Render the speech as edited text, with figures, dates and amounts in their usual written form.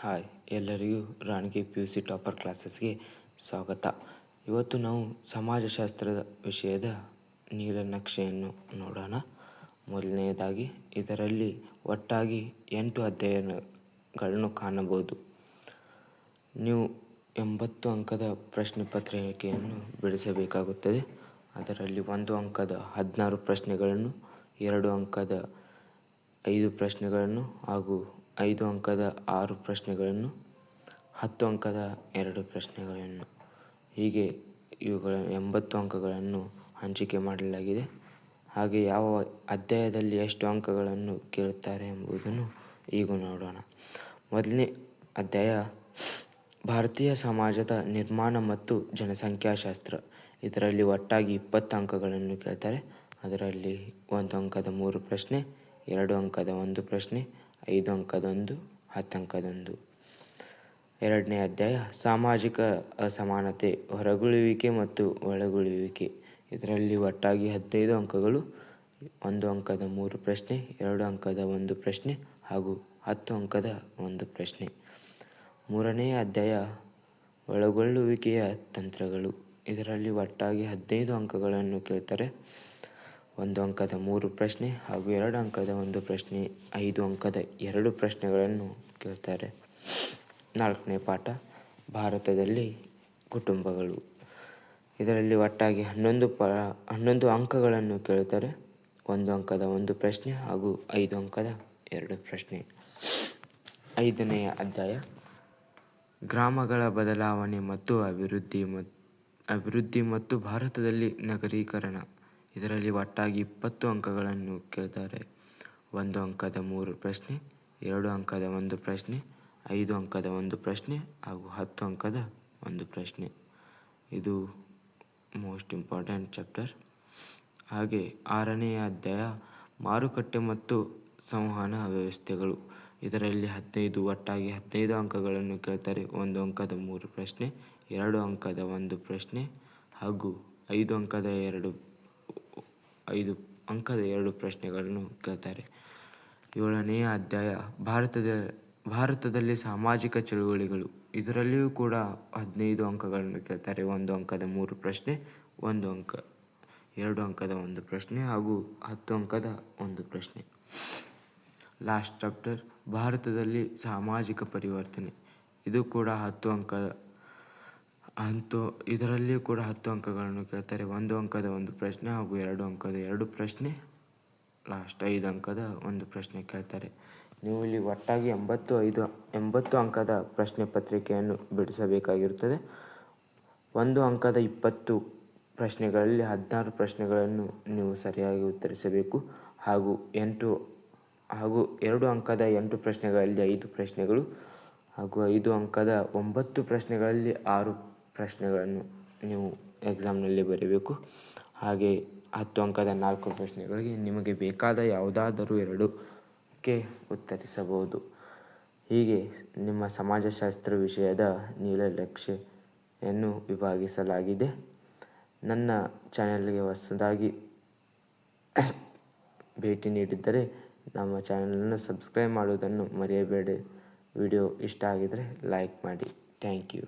Hi, ಎಲ್ಲರಿಗೂ ರಾಣಿಗೆ PUC topper ಕ್ಲಾಸಸ್ಗೆ ಸ್ವಾಗತ. ಇವತ್ತು ನಾವು ಸಮಾಜಶಾಸ್ತ್ರದ ವಿಷಯದ ನೀಲನಕ್ಷೆಯನ್ನು ನೋಡೋಣ. ಮೊದಲನೆಯದಾಗಿ ಇದರಲ್ಲಿ ಒಟ್ಟಾಗಿ 8 ಅಧ್ಯಾಯಗಳನ್ನು ಕಾಣಬಹುದು. ನೀವು 80 ಅಂಕದ ಪ್ರಶ್ನೆ ಪತ್ರಿಕೆಯನ್ನು ಬಿಡಿಸಬೇಕಾಗುತ್ತದೆ. ಅದರಲ್ಲಿ 1 ಅಂಕದ 16 ಪ್ರಶ್ನೆಗಳನ್ನು, 2 ಅಂಕದ 5 ಪ್ರಶ್ನೆಗಳನ್ನು ಹಾಗೂ 5 ಅಂಕದ 6 ಪ್ರಶ್ನೆಗಳನ್ನು, 10 ಅಂಕದ 2 ಪ್ರಶ್ನೆಗಳನ್ನು, ಹೀಗೆ ಇವುಗಳ 80 ಅಂಕಗಳನ್ನು ಹಂಚಿಕೆ ಮಾಡಲಾಗಿದೆ. ಹಾಗೆ ಯಾವ ಅಧ್ಯಾಯದಲ್ಲಿ ಎಷ್ಟು ಅಂಕಗಳನ್ನು ಕೇಳುತ್ತಾರೆ ಎಂಬುದನ್ನು ಈಗ ನೋಡೋಣ. ಮೊದಲನೇ ಅಧ್ಯಾಯ ಭಾರತೀಯ ಸಮಾಜದ ನಿರ್ಮಾಣ ಮತ್ತು ಜನಸಂಖ್ಯಾಶಾಸ್ತ್ರ. ಇದರಲ್ಲಿ ಒಟ್ಟಾಗಿ 20 ಅಂಕಗಳನ್ನು ಕೇಳ್ತಾರೆ. ಅದರಲ್ಲಿ 1 ಅಂಕದ 3 ಪ್ರಶ್ನೆ, 2 ಅಂಕದ 1 ಪ್ರಶ್ನೆ, 5 ಅಂಕದ 1, 10 ಅಂಕದ 1. ಎರಡನೇ ಅಧ್ಯಾಯ ಸಾಮಾಜಿಕ ಅಸಮಾನತೆ, ಹೊರಗುಳಿಯುವಿಕೆ ಮತ್ತು ಒಳಗುಳಿಯುವಿಕೆ. ಇದರಲ್ಲಿ ಒಟ್ಟಾಗಿ 15 ಅಂಕಗಳು, 1 ಅಂಕದ 3 ಪ್ರಶ್ನೆ, 2 ಅಂಕದ 1 ಪ್ರಶ್ನೆ ಹಾಗೂ 10 ಅಂಕದ 1 ಪ್ರಶ್ನೆ. ಮೂರನೇ ಅಧ್ಯಾಯ ಒಳಗೊಳ್ಳುವಿಕೆಯ ತಂತ್ರಗಳು. ಇದರಲ್ಲಿ ಒಟ್ಟಾಗಿ 15 ಅಂಕಗಳನ್ನು ಕೇಳ್ತಾರೆ. 1 ಅಂಕದ 3 ಪ್ರಶ್ನೆ ಹಾಗೂ 2 ಅಂಕದ 1 ಪ್ರಶ್ನೆ, 5 ಅಂಕದ 2 ಪ್ರಶ್ನೆಗಳನ್ನು ಕೇಳ್ತಾರೆ. ನಾಲ್ಕನೇ ಪಾಠ ಭಾರತದಲ್ಲಿ ಕುಟುಂಬಗಳು. ಇದರಲ್ಲಿ ಒಟ್ಟಾಗಿ 11 ಅಂಕಗಳನ್ನು ಕೇಳುತ್ತಾರೆ. 1 ಅಂಕದ 1 ಪ್ರಶ್ನೆ ಹಾಗೂ 5 ಅಂಕದ 2 ಪ್ರಶ್ನೆ. ಐದನೆಯ ಅಧ್ಯಾಯ ಗ್ರಾಮಗಳ ಬದಲಾವಣೆ ಮತ್ತು ಅಭಿವೃದ್ಧಿ ಮತ್ತು ಭಾರತದಲ್ಲಿ ನಗರೀಕರಣ. ಇದರಲ್ಲಿ ಒಟ್ಟಾಗಿ 20 ಅಂಕಗಳನ್ನು ಕೇಳ್ತಾರೆ. 1 ಅಂಕದ 3 ಪ್ರಶ್ನೆ, 2 ಅಂಕದ 1 ಪ್ರಶ್ನೆ, 5 ಅಂಕದ 1 ಪ್ರಶ್ನೆ ಹಾಗೂ 10 ಅಂಕದ 1 ಪ್ರಶ್ನೆ. ಇದು ಮೋಸ್ಟ್ ಇಂಪಾರ್ಟೆಂಟ್ ಚಾಪ್ಟರ್. ಹಾಗೆ ಆರನೆಯ ಅಧ್ಯಾಯ ಮಾರುಕಟ್ಟೆ ಮತ್ತು ಸಂವಹನ ವ್ಯವಸ್ಥೆಗಳು. ಇದರಲ್ಲಿ ಒಟ್ಟಾಗಿ 15 ಅಂಕಗಳನ್ನು ಕೇಳ್ತಾರೆ. 1 ಅಂಕದ 3 ಪ್ರಶ್ನೆ, 2 ಅಂಕದ 1 ಪ್ರಶ್ನೆ ಹಾಗೂ 5 ಅಂಕದ 2 ಪ್ರಶ್ನೆಗಳನ್ನು ಕೇಳ್ತಾರೆ. ಏಳನೆಯ ಅಧ್ಯಾಯ ಭಾರತದಲ್ಲಿ ಸಾಮಾಜಿಕ ಚಳುವಳಿಗಳು. ಇದರಲ್ಲಿಯೂ ಕೂಡ 15 ಅಂಕಗಳನ್ನು ಕೇಳ್ತಾರೆ. 1 ಅಂಕದ 3 ಪ್ರಶ್ನೆ, 2 ಅಂಕದ 1 ಪ್ರಶ್ನೆ ಹಾಗೂ 10 ಅಂಕದ 1 ಪ್ರಶ್ನೆ. ಲಾಸ್ಟ್ ಚಾಪ್ಟರ್ ಭಾರತದಲ್ಲಿ ಸಾಮಾಜಿಕ ಪರಿವರ್ತನೆ. ಇದು ಕೂಡ 10 ಅಂಕ. ಇದರಲ್ಲಿಯೂ ಕೂಡ 10 ಅಂಕಗಳನ್ನು ಕೇಳ್ತಾರೆ. 1 ಅಂಕದ 1 ಪ್ರಶ್ನೆ ಹಾಗೂ 2 ಅಂಕದ 2 ಪ್ರಶ್ನೆ, ಲಾಸ್ಟ್ 5 ಅಂಕದ 1 ಪ್ರಶ್ನೆ ಕೇಳ್ತಾರೆ. ನೀವು ಇಲ್ಲಿ ಒಟ್ಟಾಗಿ 80 ಅಂಕದ ಪ್ರಶ್ನೆ ಪತ್ರಿಕೆಯನ್ನು ಬಿಡಿಸಬೇಕಾಗಿರುತ್ತದೆ. 1 ಅಂಕದ 20 ಪ್ರಶ್ನೆಗಳಲ್ಲಿ 16 ಪ್ರಶ್ನೆಗಳನ್ನು ನೀವು ಸರಿಯಾಗಿ ಉತ್ತರಿಸಬೇಕು ಹಾಗೂ 2 ಅಂಕದ 8 ಪ್ರಶ್ನೆಗಳಲ್ಲಿ 5 ಪ್ರಶ್ನೆಗಳು ಹಾಗೂ 5 ಅಂಕದ 9 ಪ್ರಶ್ನೆಗಳಲ್ಲಿ 6 ಪ್ರಶ್ನೆಗಳನ್ನು ನೀವು ಎಕ್ಸಾಮ್ನಲ್ಲಿ ಬರೀಬೇಕು. ಹಾಗೆ 10 ಅಂಕದ 4 ಪ್ರಶ್ನೆಗಳಿಗೆ ನಿಮಗೆ ಬೇಕಾದ ಯಾವುದಾದರೂ 2ಕ್ಕೆ ಉತ್ತರಿಸಬಹುದು. ಹೀಗೆ ನಿಮ್ಮ ಸಮಾಜಶಾಸ್ತ್ರ ವಿಷಯದ ನೀಲನಕ್ಷೆಯನ್ನು ವಿಭಾಗಿಸಲಾಗಿದೆ. ನನ್ನ ಚಾನೆಲ್ಗೆ ಹೊಸದಾಗಿ ಭೇಟಿ ನೀಡಿದ್ದರೆ ನಮ್ಮ ಚಾನಲನ್ನು ಸಬ್ಸ್ಕ್ರೈಬ್ ಮಾಡುವುದನ್ನು ಮರೆಯಬೇಡಿ. ವಿಡಿಯೋ ಇಷ್ಟ ಆಗಿದರೆ ಲೈಕ್ ಮಾಡಿ. Thank you.